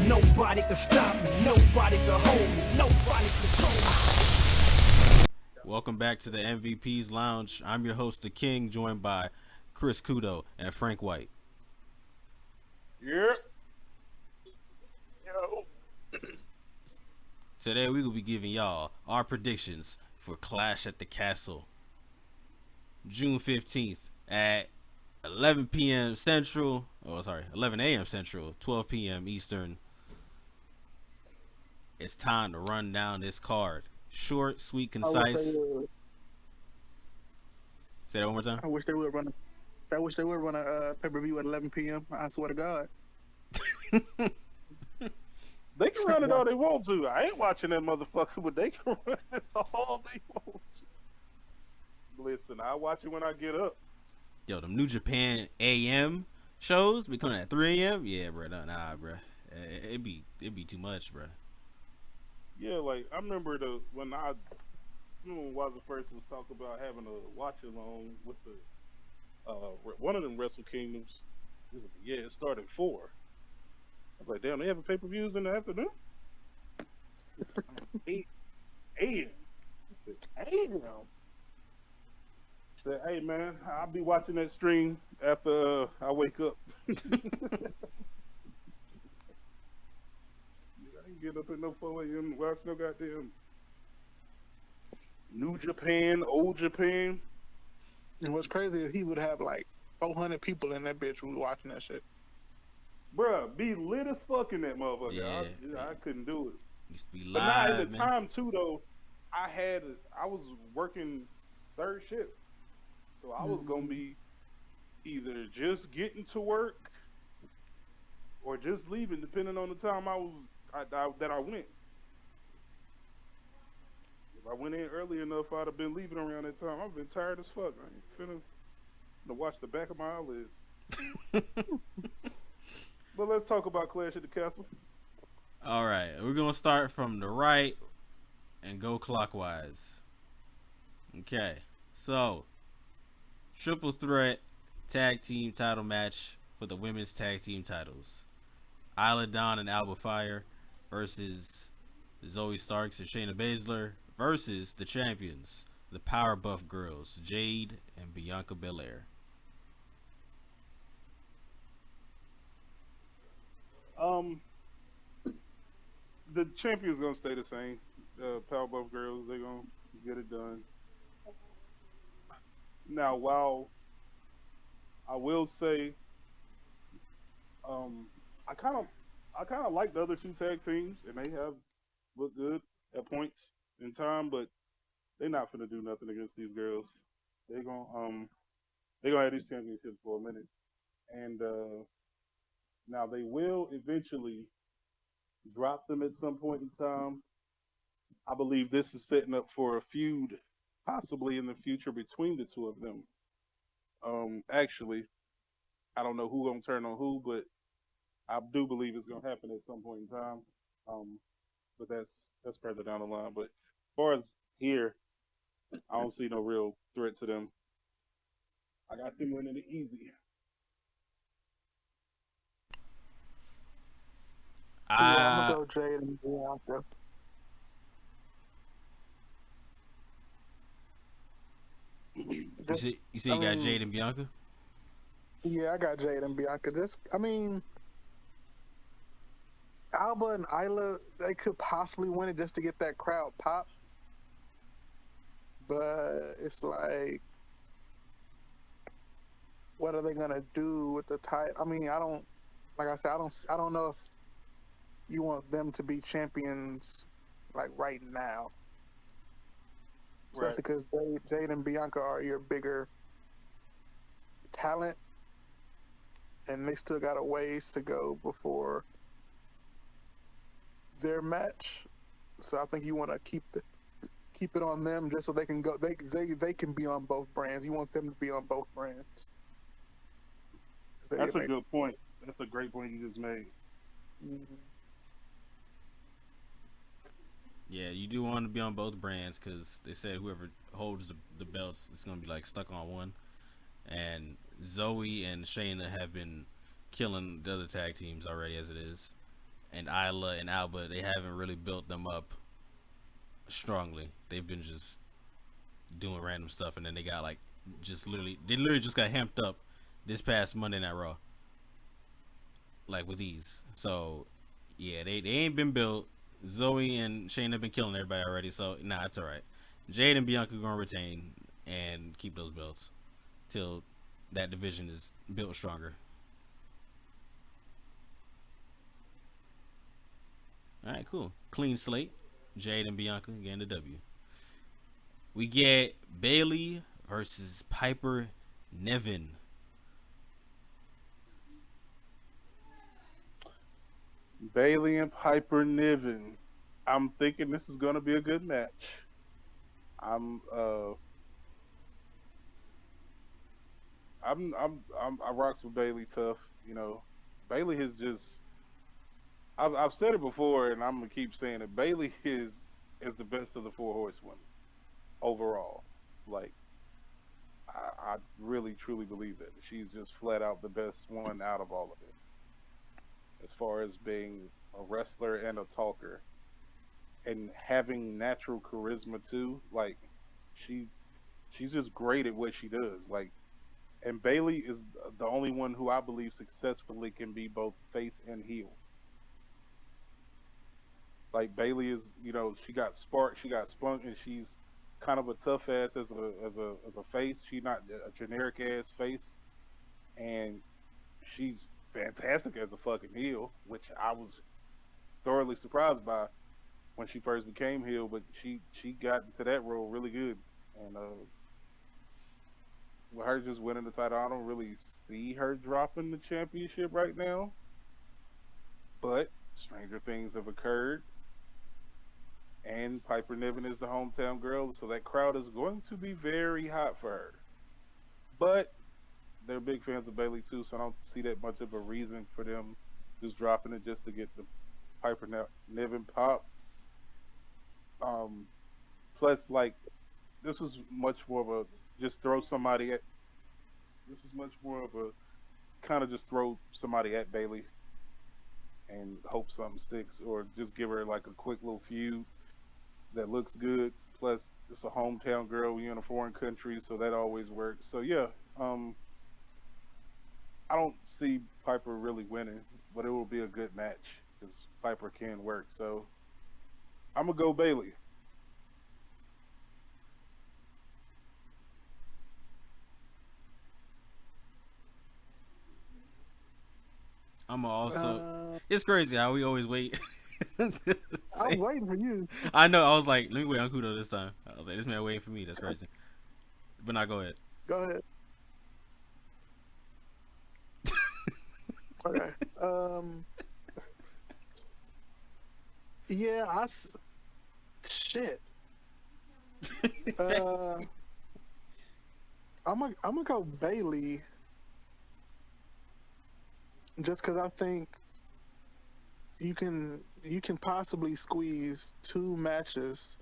Nobody can stop me, nobody can hold me, nobody control me. Welcome back to the MVP's Lounge. I'm your host, The King, joined by Kris Kudo and Frank White. Yep. Yo. Today we will be giving y'all our predictions for Clash at the Castle, June 15th at 11 p.m. Central. 11 a.m. Central, 12 p.m. Eastern. It's time to run down this card. Short, sweet, concise. Say that one more time. I wish they would run a pay-per-view at 11 p.m. I swear to God. They can run it all they want to. I ain't watching that motherfucker, but they can run it all they want to. Listen, I watch it when I get up. Yo, them New Japan AM shows be coming at 3 a.m. Yeah, bro. Nah, bro. It'd be too much, bro. Yeah, like I remember when Wazza first was talking about having a watch along with the one of them Wrestle Kingdoms. It started at 4. I was like, damn, they having pay-per-views in the afternoon? 8 a.m. Said, hey man, I'll be watching that stream after I wake up. I ain't getting up at no 4 a.m. to watch no goddamn New Japan, Old Japan. And what's crazy is he would have like 400 people in that bitch who was watching that shit. Bruh, be lit as fuck in that motherfucker. Yeah, I couldn't do it. Used to be live, but now at the man. time too though, I was working third shift. So I was gonna be either just getting to work or just leaving, depending on the time that I went. If I went in early enough, I'd have been leaving around that time. I've been tired as fuck. I ain't finna watch the back of my eyelids. But let's talk about Clash at the Castle. All right, we're gonna start from the right and go clockwise. Okay, so triple threat tag team title match for the women's tag team titles: Isla Dawn and Alba Fire versus Zoe Starks and Shayna Baszler versus the champions, the Powerbuff Girls, Jade and Bianca Belair. The champion's gonna stay the same. Powerbuff Girls, they're gonna get it done. Now, while I will say, I kind of like the other two tag teams, and they have looked good at points in time, but they're not gonna do nothing against these girls. They're gonna have these championships for a minute, and now they will eventually drop them at some point in time. I believe this is setting up for a feud, possibly in the future between the two of them. Actually, I don't know who gonna turn on who, but I do believe it's gonna happen at some point in time. But that's further down the line. But as far as here, I don't see no real threat to them. I got them winning it easy. I'm gonna go Jade and Bianca. You see, you got Jade and Bianca? Yeah, I got Jade and Bianca. Alba and Isla, they could possibly win it just to get that crowd pop. But it's like, what are they gonna do with the title? I mean, I don't know if you want them to be champions like right now. Especially because Jade and Bianca are your bigger talent, and they still got a ways to go before their match. So I think you want to keep it on them just so they can go. They can be on both brands. You want them to be on both brands. That's a good point. That's a great point you just made. Mm-hmm. Yeah, you do want to be on both brands because they said whoever holds the belts is going to be like stuck on one. And Zoe and Shayna have been killing the other tag teams already as it is. and Isla and Alba, they haven't really built them up strongly. They've been just doing random stuff, and then they got like they literally just got hamped up this past Monday Night Raw, like with ease. So yeah, they ain't been built. Zoe and Shane have been killing everybody already, so nah, it's all right. Jade and Bianca gonna retain and keep those belts till that division is built stronger. All right, cool. Clean slate. Jade and Bianca getting the W. We get Bailey versus Piper Niven. Bailey and Piper Niven. I'm thinking this is going to be a good match. I'm I rocks with Bailey tough. You know, Bailey has just I've said it before, and I'm gonna keep saying it. Bailey is the best of the four horsewomen overall. Like I really truly believe that she's just flat out the best one out of all of it, as far as being a wrestler and a talker, and having natural charisma too. Like she she's just great at what she does. Like, and Bailey is the only one who I believe successfully can be both face and heel. Like Bailey is, she got spark, she got spunk, and she's kind of a tough ass as a face. She's not a generic ass face, and she's fantastic as a fucking heel, which I was thoroughly surprised by when she first became heel. But she got into that role really good, and with her just winning the title, I don't really see her dropping the championship right now. But stranger things have occurred, and Piper Niven is the hometown girl, so that crowd is going to be very hot for her. But they're big fans of Bailey too, so I don't see that much of a reason for them just dropping it just to get the Niven pop. Um, Plus, like, this was much more of a just throw somebody at. This is much more of a kind of just throw somebody at Bailey and hope something sticks, or just give her like a quick little feud that looks good. Plus, it's a hometown girl. We in a foreign country, so that always works. So yeah, um, I don't see Piper really winning, but it will be a good match because Piper can work. So I'm gonna go Bailey. I'm also. Uh, It's crazy how we always wait. I was waiting for you. I know. I was like, let me wait on Kudo this time. I was like, this man waiting for me. That's crazy. But now go ahead. Go ahead. Okay. Yeah, shit. Uh, I'm gonna go Bailey just because I think you can possibly squeeze two matches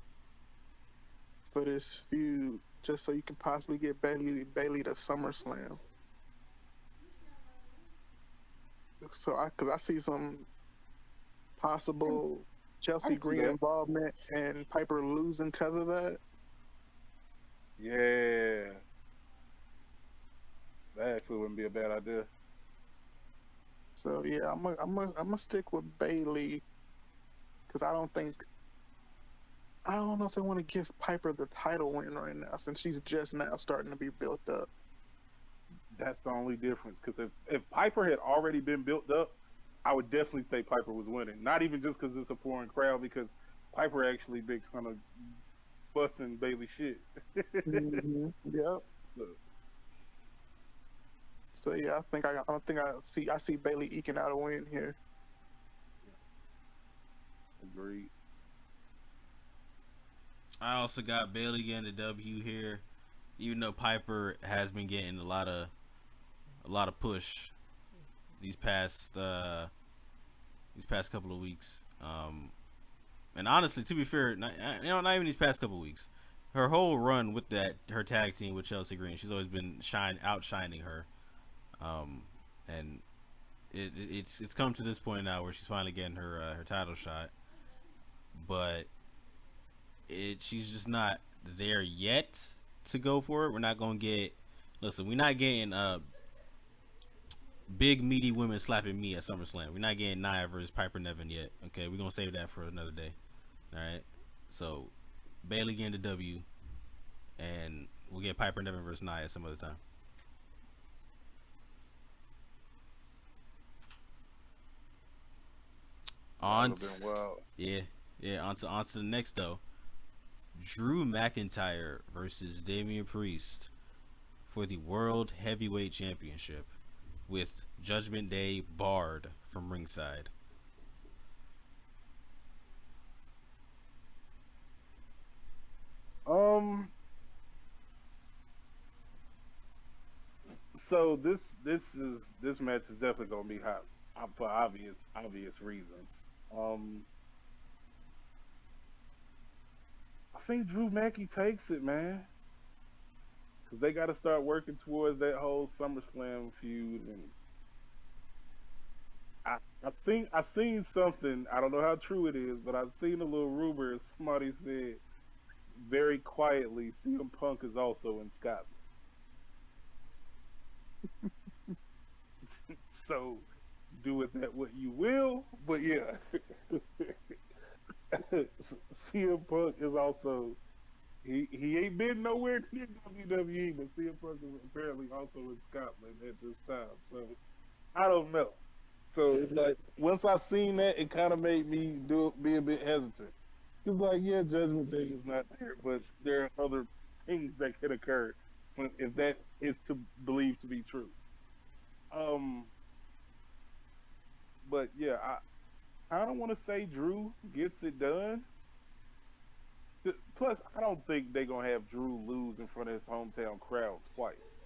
for this feud just so you can possibly get Bailey to SummerSlam. So because I see some possible I Chelsea see Green that. involvement and Piper losing because of that. Yeah, that actually wouldn't be a bad idea. So yeah, I'm gonna stick with Bailey because I don't know if they want to give Piper the title win right now since she's just now starting to be built up. That's the only difference. Because if Piper had already been built up, I would definitely say Piper was winning. Not even just because it's a foreign crowd, because Piper actually been kind of busting Bailey shit. Yep. So, So yeah, I think I see Bailey eking out a win here. agreed. I also got Bailey getting the W here, even though Piper has been getting a lot of push these past couple of weeks. And honestly, to be fair, not even these past couple of weeks. Her whole run with her tag team with Chelsea Green, she's always been outshining her. And it's come to this point now where she's finally getting her title shot, but she's just not there yet to go for it. We're not gonna get. Listen, we're not getting big meaty women slapping me at SummerSlam. We're not getting Nia versus Piper Niven yet. Okay, we're gonna save that for another day. All right. So Bayley getting the W, and we'll get Piper Niven versus Nia some other time. That On, would have been wild. yeah. On to the next though. Drew McIntyre versus Damian Priest for the World Heavyweight Championship, with Judgment Day barred from ringside. Um. So this match is definitely gonna be hot for obvious reasons. Um. I think Drew Mackey takes it, man, because they got to start working towards that whole SummerSlam feud. And I seen something. I don't know how true it is, but I've seen a little rumor. Somebody said very quietly, CM Punk is also in Scotland. So do with that what you will. But yeah, CM Punk is also he ain't been nowhere near WWE, but CM Punk is apparently also in Scotland at this time. So I don't know. So it's like once I seen that, it kind of made me be a bit hesitant. It's like, yeah, Judgment Day is not there, but there are other things that could occur if that is to believe to be true. Um, but yeah, I don't want to say Drew gets it done. Plus, I don't think they're gonna have Drew lose in front of his hometown crowd twice.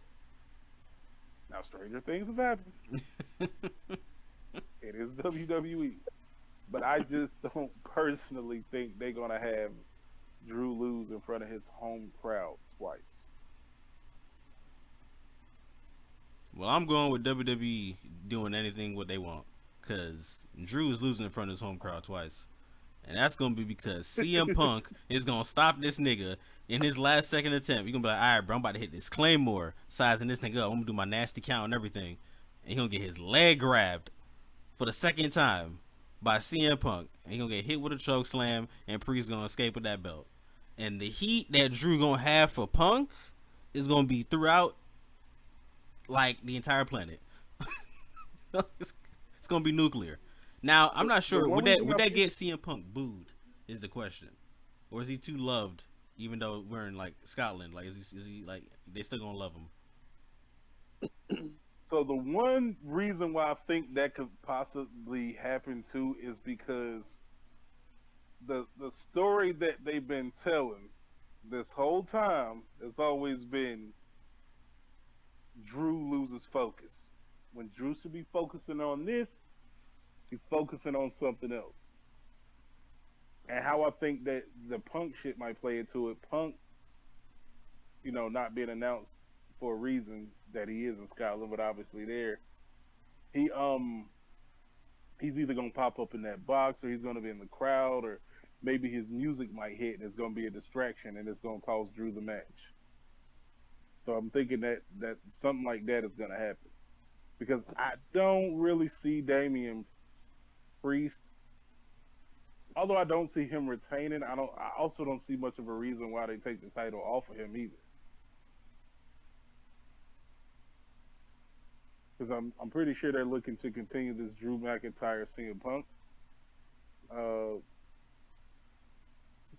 Now, stranger things have happened. It is WWE, but I just don't personally think they're gonna have Drew lose in front of his home crowd twice. Well, I'm going with WWE doing anything what they want, cause Drew is losing in front of his home crowd twice. And that's gonna be because CM Punk is gonna stop this nigga in his last second attempt. You're gonna be like, alright, bro, I'm about to hit this Claymore, sizing this nigga up. I'm gonna do my nasty count and everything. And he's gonna get his leg grabbed for the second time by CM Punk. And he's gonna get hit with a choke slam, and Priest gonna escape with that belt. And the heat that Drew gonna have for Punk is gonna be throughout like the entire planet. It's gonna be nuclear. Now I'm not The sure one would reason that get CM Punk booed is the question, or is he too loved even though we're in like Scotland? Like is he like they still gonna love him? So the one reason why I think that could possibly happen too is because the story that they've been telling this whole time has always been Drew loses focus. When Drew should be focusing on this, he's focusing on something else. And how I think that the Punk shit might play into it. Punk, not being announced for a reason that he is in Scotland, but obviously there. He he's either gonna pop up in that box or he's gonna be in the crowd or maybe his music might hit and it's gonna be a distraction and it's gonna cost Drew the match. So I'm thinking that something like that is gonna happen. Because I don't really see Damian Priest. Although I don't see him retaining, I also don't see much of a reason why they take the title off of him either. Because I'm pretty sure they're looking to continue this Drew McIntyre CM Punk uh,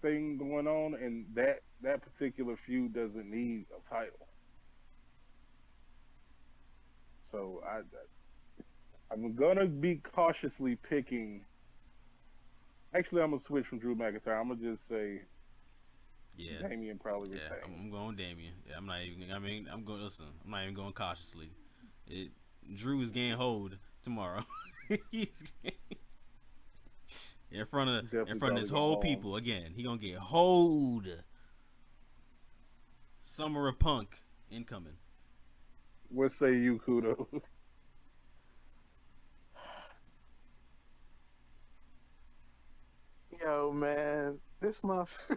thing going on, and that particular feud doesn't need a title. So I'm gonna be cautiously picking. Actually, I'm gonna switch from Drew McIntyre. I'm gonna just say Yeah, Damian probably yeah. I'm retains. going Damien. Yeah, I'm not even. I mean, I'm going. Listen, I'm not even going cautiously. It, Drew is getting hold tomorrow. He's in Definitely front of probably his go whole home. people again. He gonna get hold. Summer of Punk incoming. What say you, Kudo? Yo, man, this motherfucker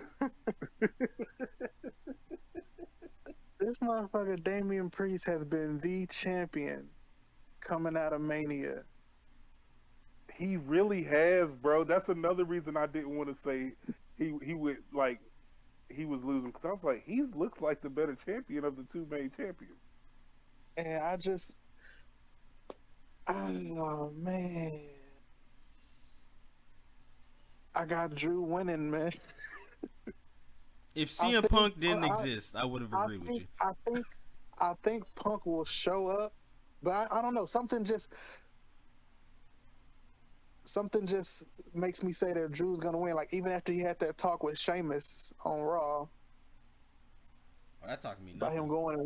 Damian Priest has been the champion coming out of Mania. He really has, bro. That's another reason I didn't want to say he would like he was losing because I was like he looks like the better champion of the two main champions. And oh man, I got Drew winning, man. If I CM think, Punk didn't exist, I would have I agreed with think, you. I think Punk will show up, but I don't know. Something just makes me say that Drew's gonna win. Like even after he had that talk with Sheamus on Raw Oh, that talk mean about him nothing. going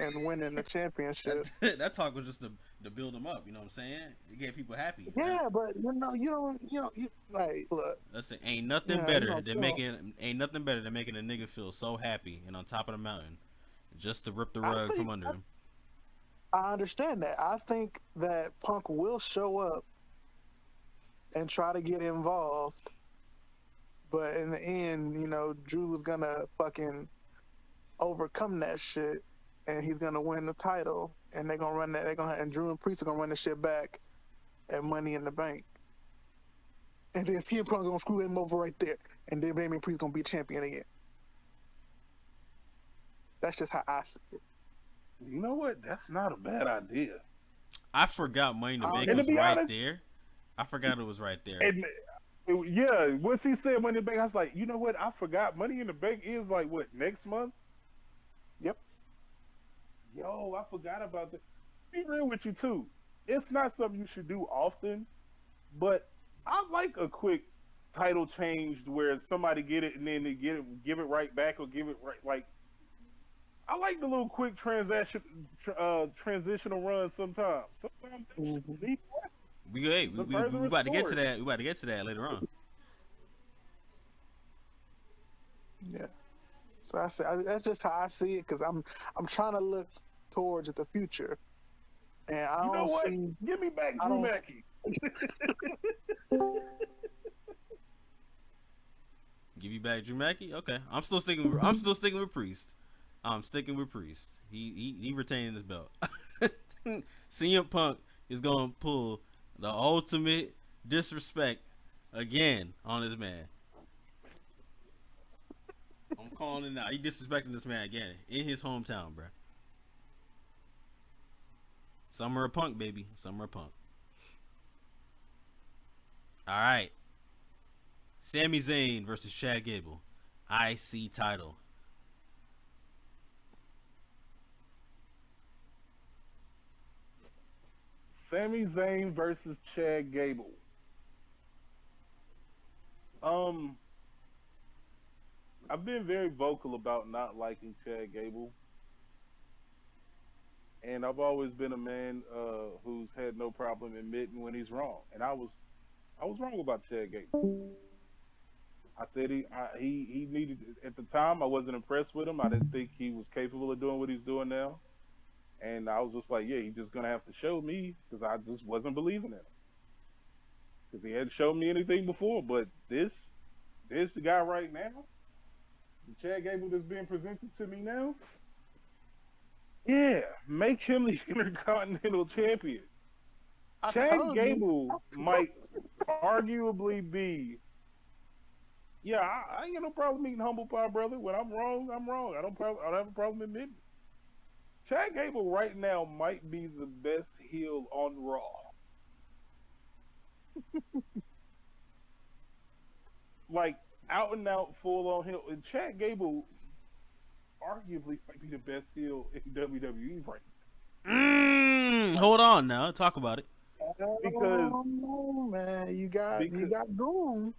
and winning the championship. That talk was just to build them up. You know what I'm saying? To get people happy. Yeah, but you like look. Listen, ain't nothing Yeah, better than making a nigga feel so happy and on top of the mountain, just to rip the rug from under him. I understand that. I think that Punk will show up and try to get involved, but in the end, Drew's gonna fucking overcome that shit, and he's gonna win the title, and they're gonna run that. And Drew and Priest are gonna run the shit back at Money in the Bank, and then CM Punk gonna screw him over right there, and then Damian Priest gonna be champion again. That's just how I see it. You know what? That's not a bad idea. I forgot Money in the Bank And to was be right honest- there. I forgot it was right there. And yeah, once he said Money in the Bank, I was like, you know what? I forgot Money in the Bank is like what next month? Yep. Yo, I forgot about that. Be real with you too. It's not something you should do often, but I like a quick title change where somebody get it and then they give it right back or give it right. Like I like the little quick transitional run sometimes. Sometimes that shit's neat. We about to get to that. We about to get to that later on. Yeah. So I say that's just how I see it because I'm trying to look towards the future, and I You know don't what? see. Give me back I Drew don't- Mackey. Give you back Drew Mackey? Okay. I'm still sticking with Priest. I'm sticking with Priest. He retaining his belt. CM Punk is gonna pull the ultimate disrespect again on this man. I'm calling it now. He disrespecting this man again in his hometown, bro. Summer of Punk, baby. Summer of Punk. All right. Sami Zayn versus Chad Gable. IC title. Sami Zayn versus Chad Gable. I've been very vocal about not liking Chad Gable, and I've always been a man who's had no problem admitting when he's wrong, and I was wrong about Chad Gable. I said he needed at the time. I wasn't impressed with him. I didn't think he was capable of doing what he's doing now, and I was just like, yeah, he's just gonna have to show me because I just wasn't believing in him because he hadn't shown me anything before. But this guy right now, the Chad Gable that's being presented to me now, yeah, make him the Intercontinental Champion. I Chad told you. Gable might arguably be. Yeah, I ain't got no problem meeting humble pie, brother. When I'm wrong, I'm wrong. I don't have a problem admitting it. Chad Gable right now might be the best heel on Raw. Like out and out, full on heel. And Chad Gable arguably might be the best heel in WWE right now. Hold on now. Talk about it. Because Oh, man, you got Goon.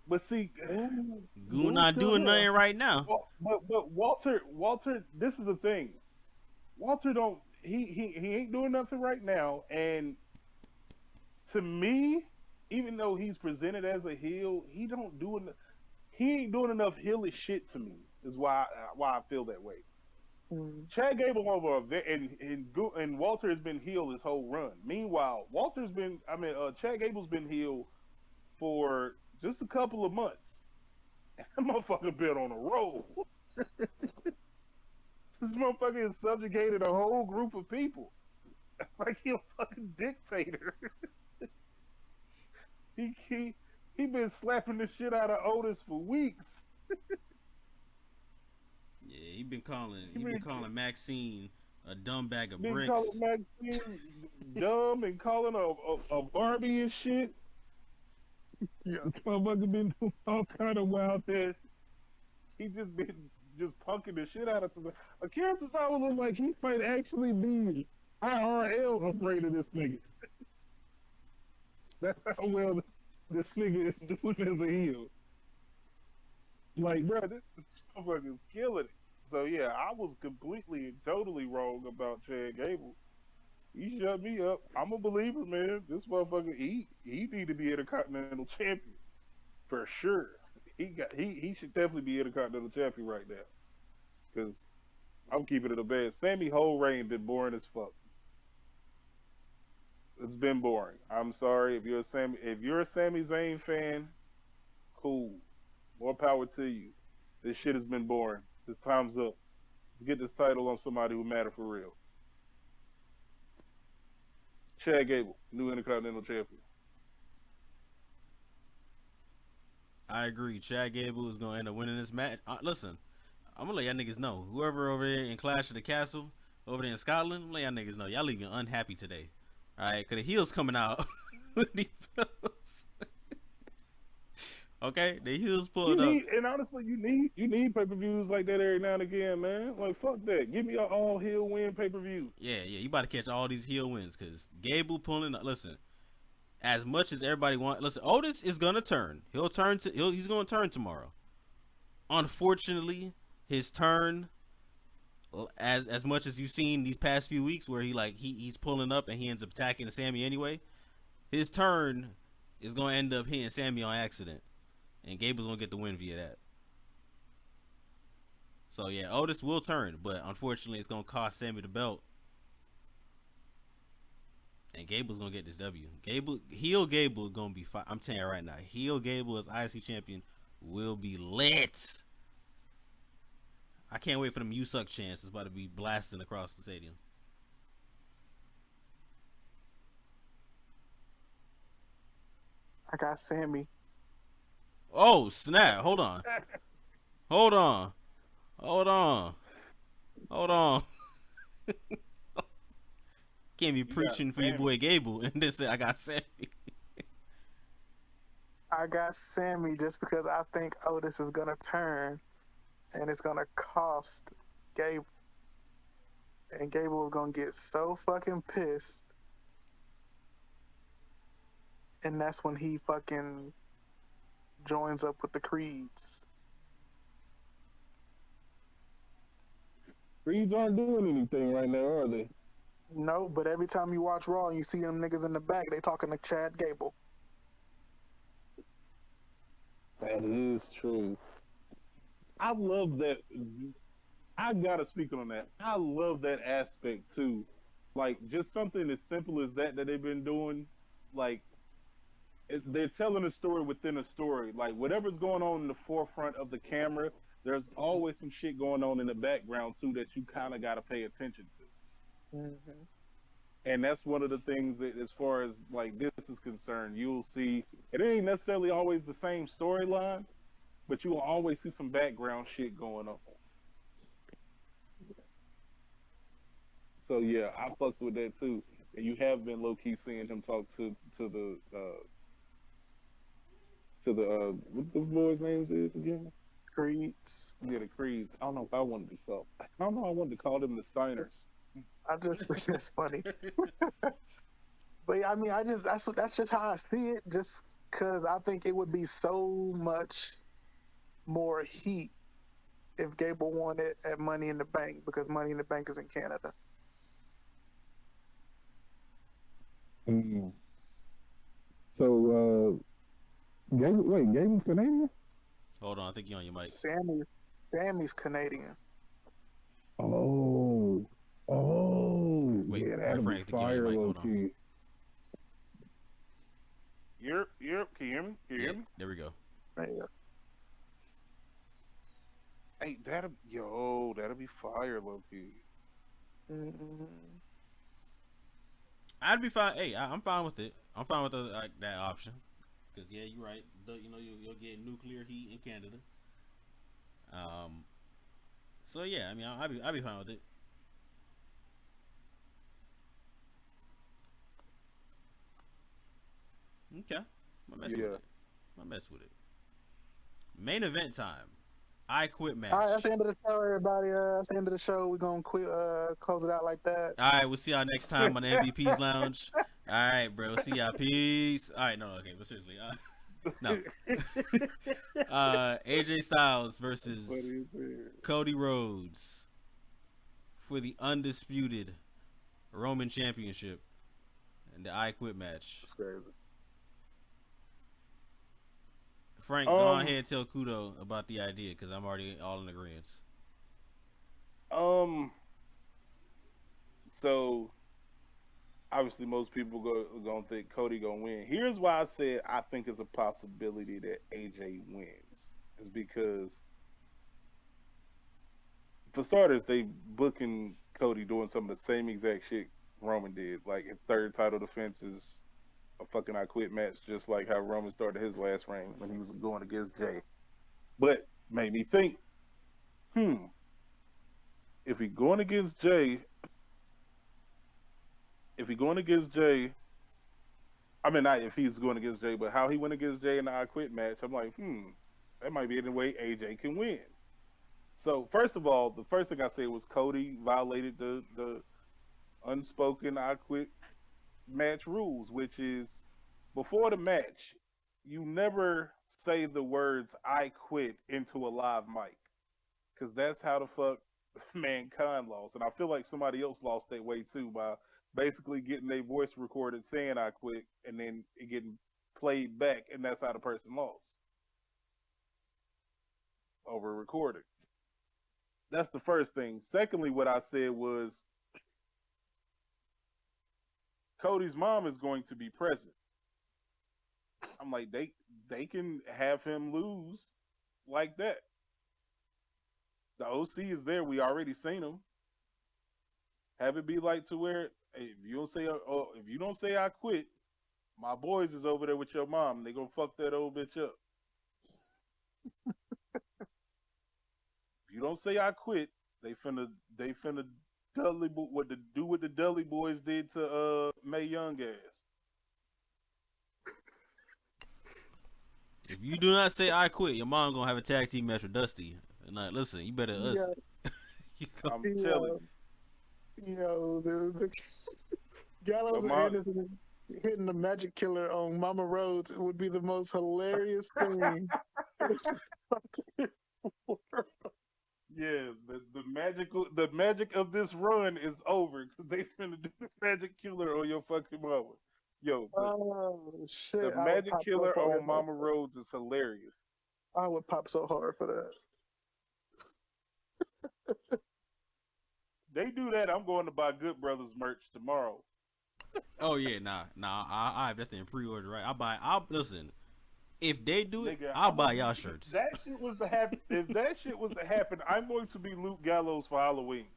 but see, Goon not doing nothing right now. but Walter, this is the thing. Walter don't he ain't doing nothing right now, and to me, even though he's presented as a heel, he ain't doing enough heelish shit to me. Is why I feel that way. Chad Gable and Walter has been heel his whole run. Meanwhile, Chad Gable's been heel for just a couple of months. And that motherfucker been on a roll. This motherfucker has subjugated a whole group of people. Like he a fucking dictator. he he he been slapping the shit out of Otis for weeks. Yeah, he been calling He Maxine a dumb bag of been calling bricks. Maxine dumb and calling a Barbie and shit. Yeah. This motherfucker been doing all kind of wild things. He just been just punking the shit out of somebody. Akira Tozawa looks like he might actually be IRL afraid of this nigga. That's how well this nigga is doing as a heel. Like, bro, this motherfucker is killing it. So yeah, I was completely and totally wrong about Chad Gable. He shut me up. I'm a believer, man. This motherfucker, he need to be Intercontinental Champion for sure. He should definitely be Intercontinental Champion right now. Cause I'm keeping it a bed. Sammy whole reign been boring as fuck. It's been boring. I'm sorry if you're a Sami Zayn fan, cool. More power to you. This shit has been boring. This time's up. Let's get this title on somebody who matter for real. Chad Gable, new Intercontinental Champion. I agree. Chad Gable is gonna end up winning this match. Listen, I'm gonna let y'all niggas know. Whoever over there in Clash of the Castle, over there in Scotland, I'm gonna let y'all niggas know. Y'all leaving unhappy today. Alright, cause the heels coming out with these belts. Okay, the heels pulled up. And honestly, you need pay-per-views like that every now and again, man. Like fuck that. Give me an all heel win pay-per-view. Yeah, you about to catch all these heel wins because Gable pulling up. Listen, as much as everybody wants, listen, Otis is gonna turn. He's gonna turn tomorrow. Unfortunately, his turn, as much as you've seen these past few weeks, where he's pulling up and he ends up attacking Sammy anyway. His turn is gonna end up hitting Sammy on accident, and Gable's gonna get the win via that. So yeah, Otis will turn, but unfortunately, it's gonna cost Sammy the belt. And Gable's gonna get this W. Heel Gable is gonna be fine. I'm telling you right now, heel Gable as IC champion will be lit. I can't wait for them "You Suck" chants. It's about to be blasting across the stadium. I got Sammy. Oh snap! Hold on. Can't be preaching for your boy Gable and then say I got Sammy. I got Sammy just because I think Otis is gonna turn, and it's gonna cost Gable, and Gable is gonna get so fucking pissed, and that's when he fucking joins up with the Creeds. Creeds aren't doing anything right now, are they? No, but every time you watch Raw and you see them niggas in the back, they talking to Chad Gable. That is true. I love that. I gotta speak on that. I love that aspect too. Like just something as simple as that they've been doing. Like they're telling a story within a story. Like whatever's going on in the forefront of the camera, there's always some shit going on in the background too that you kind of gotta pay attention to. Mm-hmm. And that's one of the things that, as far as like this is concerned, you'll see it ain't necessarily always the same storyline, but you will always see some background shit going on. So yeah, I fucks with that too. And you have been low key seeing him talk to the what the boys' names is again? Creeds. Yeah, the Creeds. I don't know if I wanted to call. I don't know. I wanted to call them the Steiners. I just think that's funny. But yeah, I mean, that's just how I see it. Just because I think it would be so much more heat if Gable won it at Money in the Bank, because Money in the Bank is in Canada. Mm. So, Gable's Canadian? Hold on, I think you're on your mic. Sammy's Canadian. Oh, Wait, yeah, that'd Frank, be I think you're on your fire, mic. low Hold on. key. Yep. Can you hear me? Can you Yeah, hear me? there we go. Right. Hey, that'll be fire, low key. Mm-hmm. I'd be fine. Hey, I'm fine with it. I'm fine with that option. Because yeah, you're right. You'll get nuclear heat in Canada. Um. So yeah, I mean, I'd be fine with it. Okay, I mess with Yeah. it. I mess with it. Main event time. I quit All right, that's match. the end of the show, everybody. That's the end of the show. We're gonna quit. Close it out like that. All right, we'll see y'all next time on the MVP's Lounge. All right, bro. See y'all. Peace. All right, no, okay, but seriously, no. AJ Styles versus Funny as hell. Cody Rhodes for the undisputed Roman Championship and the I Quit match. That's crazy. Frank, go ahead and tell Kudo about the idea because I'm already all in agreement. Um. So obviously, most people gonna think Cody gonna win. Here's why I said I think it's a possibility that AJ wins. Is because for starters, they booking Cody doing some of the same exact shit Roman did. Like his third title defense is a fucking I quit match, just like how Roman started his last reign when he was going against Jay. But made me think, hmm, if he going against Jay, if he going against Jay, I mean not if he's going against Jay, but how he went against Jay in the I quit match, I'm like, that might be any way AJ can win. So first of all, the first thing I said was Cody violated the unspoken I quit match rules, which is before the match, you never say the words "I quit" into a live mic because that's how the fuck mankind lost. And I feel like somebody else lost that way too by basically getting their voice recorded saying "I quit" and then it getting played back, and that's how the person lost over recording. That's the first thing. Secondly, what I said was Cody's mom is going to be present. I'm like they can have him lose like that. The OC is there. We already seen him. Have it be like to where hey, if you don't say I quit, my boys is over there with your mom. They gonna fuck that old bitch up. If you don't say I quit, they finna what the Dudley boys did to May Young ass. If you do not say I quit, your mom gonna have a tag team match with Dusty. And like, listen, you better Yeah, listen. You go- I'm telling the your Gallows and mom. Anderson hitting the magic killer on Mama Rhodes would be the most hilarious thing. Yeah, the magic of this run is over because they finna do the magic killer on your fucking mama. Yo, Oh the shit! I would magic pop so killer hard. on Mama Rhodes is hilarious. I would pop so hard for that. They do that, I'm going to buy Good Brothers merch tomorrow. oh yeah, nah. I have that thing pre-ordered right. I'll listen. If they do it, Nigga, I'll buy y'all shirts. that shit was to happen. If that shit was to happen, I'm going to be Luke Gallows for Halloween.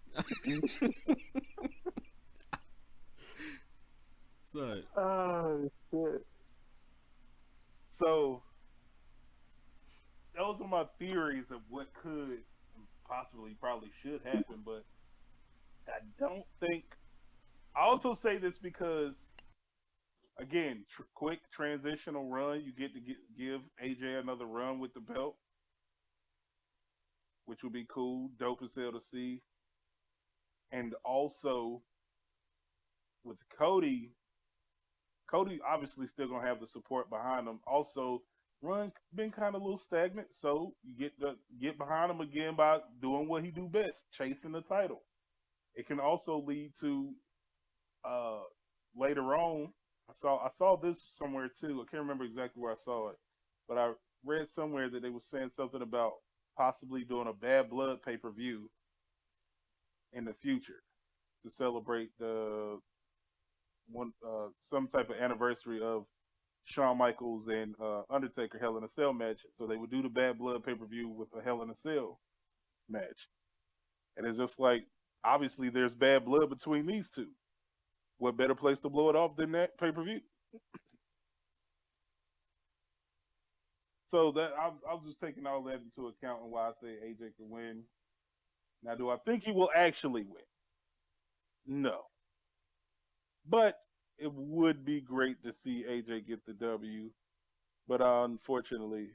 Son, Oh shit! So those are my theories of what could possibly probably should happen, but I don't think. I also say this because again, quick transitional run. You get to give AJ another run with the belt, which would be cool, dope as hell to see. And also with Cody obviously still gonna have the support behind him. Also, run been kind of a little stagnant, so you get behind him again by doing what he do best, chasing the title. It can also lead to uh, later on. I saw this somewhere too. I can't remember exactly where I saw it, but I read somewhere that they were saying something about possibly doing a Bad Blood pay per view in the future to celebrate the one some type of anniversary of Shawn Michaels and Undertaker Hell in a Cell match. So they would do the Bad Blood pay per view with a Hell in a Cell match, and it's just like obviously there's bad blood between these two. What better place to blow it off than that pay per view? So that I'm just taking all that into account and why I say AJ can win. Now, do I think he will actually win? No, but it would be great to see AJ get the W. But unfortunately,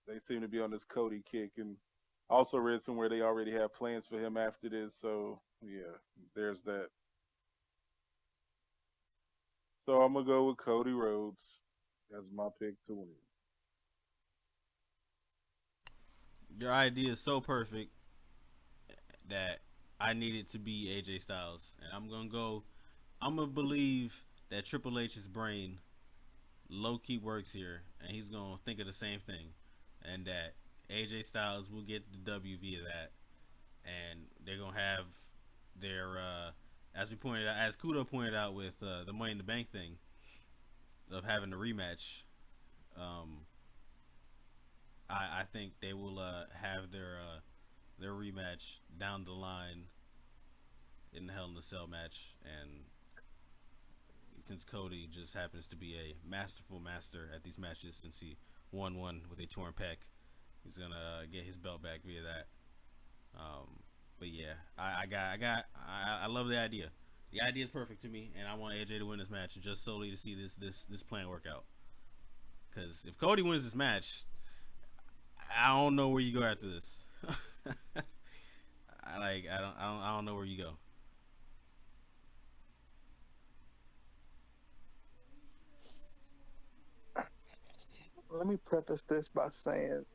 they seem to be on this Cody kick, and I also read somewhere they already have plans for him after this. So yeah, there's that. So I'm gonna go with Cody Rhodes as my pick to win. Your idea is so perfect that I need it to be AJ Styles, and I'm gonna go. I'm gonna believe that Triple H's brain low key works here, and he's gonna think of the same thing, and that AJ Styles will get the W via that, and they're gonna have their as we pointed out, as Kudo pointed out with the Money in the Bank thing of having the rematch. Um, I think they will have their rematch down the line in the Hell in a Cell match, and since Cody just happens to be a masterful master at these matches, since he won one with a torn pec, he's gonna get his belt back via that. But yeah, I love the idea. The idea is perfect to me, and I want AJ to win this match just solely to see this plan work out. Because if Cody wins this match, I don't know where you go after this. I don't know where you go. Let me preface this by saying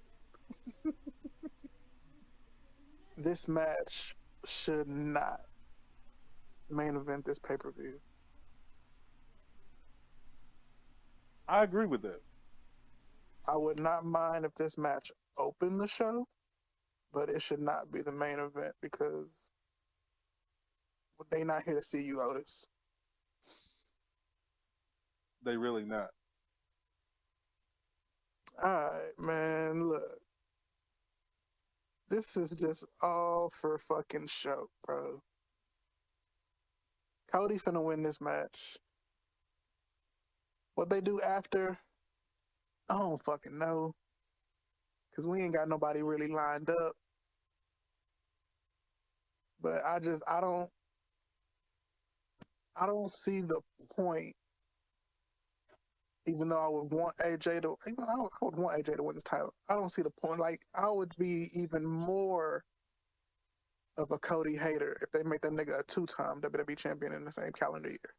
this match should not main event this pay per view. I agree with that. I would not mind if this match opened the show, but it should not be the main event because they not here to see you, Otis. They really not. Alright, man, look. This is just all for fucking show, bro. Cody finna win this match. What they do after, I don't fucking know. Cause we ain't got nobody really lined up. But I don't see the point. Even though I would want AJ to, I would want AJ to win this title. I don't see the point. Like I would be even more of a Cody hater if they make that nigga a two-time WWE champion in the same calendar year.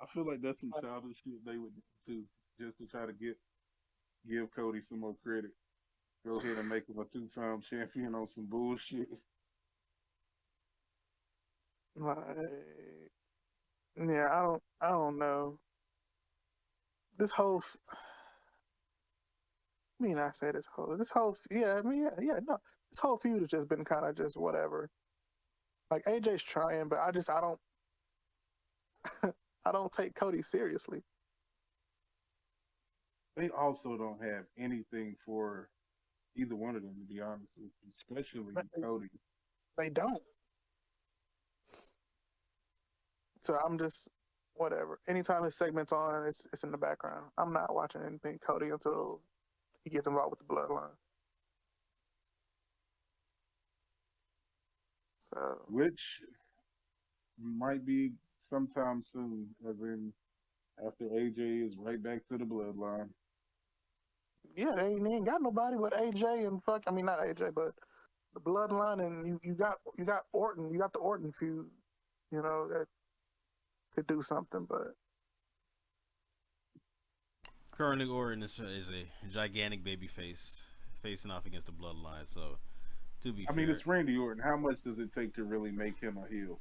I feel like that's some childish shit they would do too, just to try to give Cody some more credit. Go ahead and make him a two-time champion on some bullshit. Like, yeah, I don't know. This whole, I mean, I say yeah, I mean, yeah, no, this whole feud has just been kind of just whatever. Like AJ's trying, but I don't, I don't take Cody seriously. They also don't have anything for either one of them, to be honest with you, especially Cody. They don't. So I'm just whatever. Anytime his segment's on, it's in the background. I'm not watching anything Cody until he gets involved with the bloodline. So Which might be sometime soon, as in after AJ is right back to the bloodline. yeah, they ain't got nobody but AJ and fuck. I mean, not AJ, but the bloodline, and you got Orton. You got the Orton feud. You know that could do something, but Currently, Orton is a gigantic baby face facing off against the Bloodline. So, to be I fair, mean, it's Randy Orton. How much does it take to really make him a heel?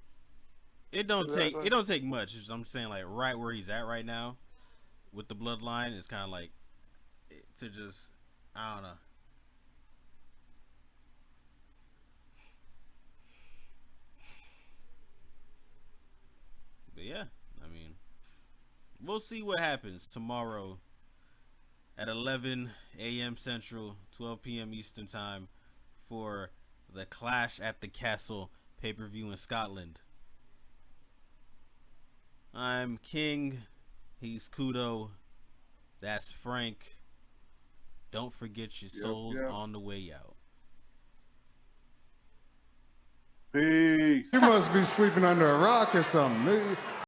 it don't exactly. take much. I'm saying like right where he's at right now with the Bloodline is kind of like to just I don't know. we'll see what happens tomorrow at 11 a.m. Central, 12 p.m. Eastern Time for the Clash at the Castle pay-per-view in Scotland. I'm King. He's Kudo. That's Frank. Don't forget your souls on the way out. Peace. You must be sleeping under a rock or something.